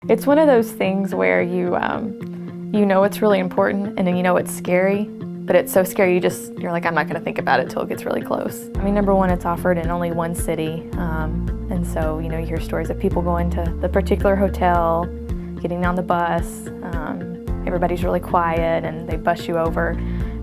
It's one of those things where you know it's really important, and then you know it's scary, but it's so scary you're like, I'm not going to think about it till it gets really close. I mean, number one, it's offered in only one city, and so you hear stories of people going to the particular hotel, getting on the bus, everybody's really quiet, and they bus you over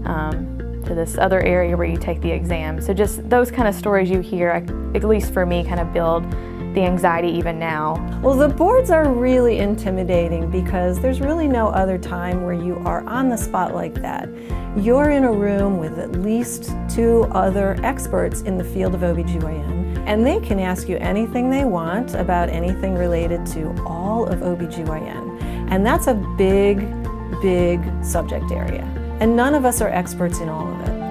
to this other area where you take the exam. So just those kind of stories you hear, at least for me, kind of build the anxiety even now. Well, the boards are really intimidating because there's really no other time where you are on the spot like that. You're in a room with at least 2 other experts in the field of OBGYN, and they can ask you anything they want about anything related to all of OBGYN. And that's a big, big subject area. And none of us are experts in all of it.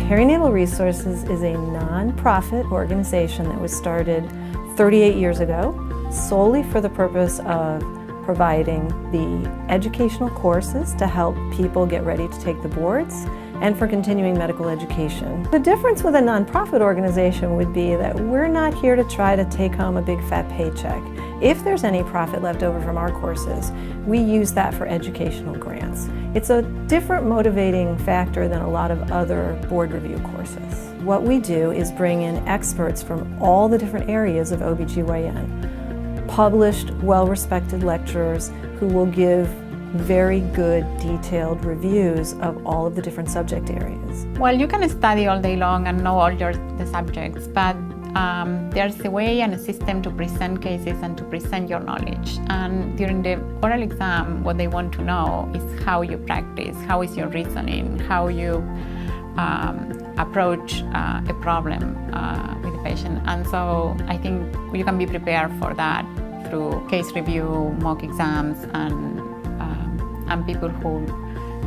Perinatal Resources is a non-profit organization that was started 38 years ago solely for the purpose of providing the educational courses to help people get ready to take the boards and for continuing medical education. The difference with a nonprofit organization would be that we're not here to try to take home a big fat paycheck. If there's any profit left over from our courses, we use that for educational grants. It's a different motivating factor than a lot of other board review courses. What we do is bring in experts from all the different areas of OBGYN, published, well-respected lecturers who will give very good, detailed reviews of all of the different subject areas. Well, you can study all day long and know all the subjects, but there's a way and a system to present cases and to present your knowledge. And during the oral exam, what they want to know is how you practice, how is your reasoning, how you approach a problem with the patient. And so I think you can be prepared for that through case review, mock exams, and people who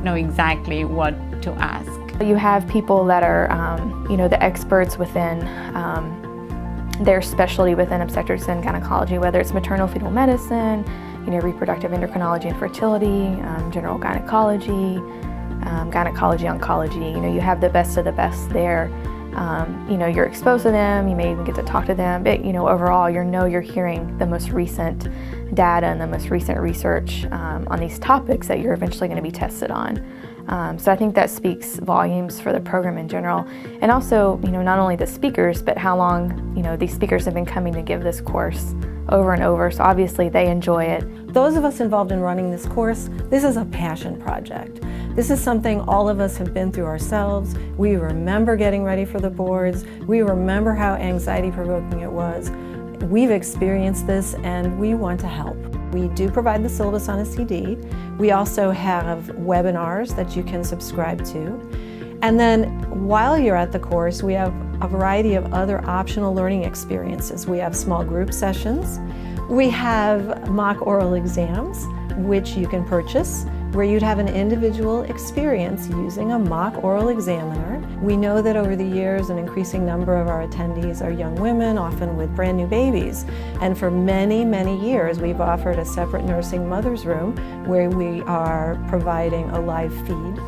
know exactly what to ask. You have people that are, the experts within their specialty within obstetrics and gynecology, whether it's maternal fetal medicine, reproductive endocrinology and fertility, general gynecology, gynecology oncology. You have the best of the best there. You're exposed to them, you may even get to talk to them, but overall you're hearing the most recent data and the most recent research on these topics that you're eventually going to be tested on. So I think that speaks volumes for the program in general, and also not only the speakers, but how long these speakers have been coming to give this course over and over, so obviously they enjoy it. Those of us involved in running this course, this is a passion project. This is something all of us have been through ourselves. We remember getting ready for the boards. We remember how anxiety-provoking it was. We've experienced this and we want to help. We do provide the syllabus on a CD. We also have webinars that you can subscribe to. And then while you're at the course, we have a variety of other optional learning experiences. We have small group sessions. We have mock oral exams, which you can purchase, where you'd have an individual experience using a mock oral examiner. We know that over the years, an increasing number of our attendees are young women, often with brand new babies. And for many, many years, we've offered a separate nursing mother's room where we are providing a live feed,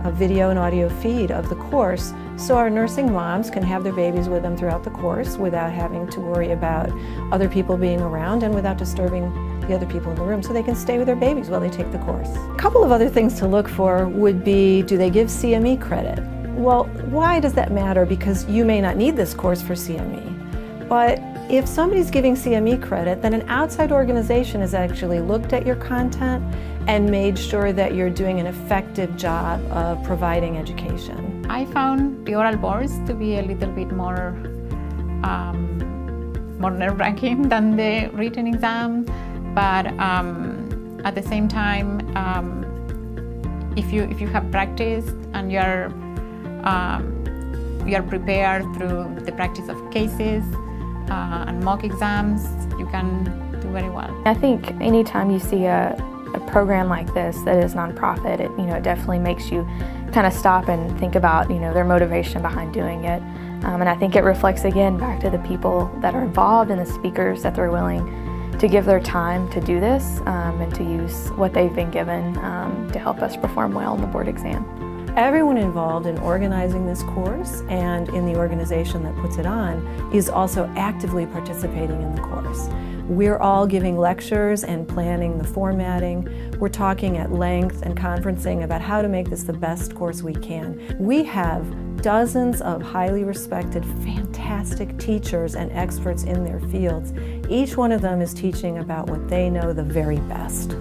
a video and audio feed of the course, so our nursing moms can have their babies with them throughout the course without having to worry about other people being around and without disturbing the other people in the room, so they can stay with their babies while they take the course. A couple of other things to look for would be, do they give CME credit? Well, why does that matter? Because you may not need this course for CME. But if somebody's giving CME credit, then an outside organization has actually looked at your content and made sure that you're doing an effective job of providing education. I found the oral boards to be a little bit more nerve-wracking than the written exam. But at the same time, if you have practiced and you're prepared through the practice of cases and mock exams, you can do very well. I think anytime you see a program like this that is nonprofit, it definitely makes you kind of stop and think about their motivation behind doing it. And I think it reflects again back to the people that are involved and the speakers that they're willing to give their time to do this and to use what they've been given to help us perform well in the board exam. Everyone involved in organizing this course and in the organization that puts it on is also actively participating in the course. We're all giving lectures and planning the formatting. We're talking at length and conferencing about how to make this the best course we can. We have dozens of highly respected, fantastic teachers and experts in their fields. Each one of them is teaching about what they know the very best.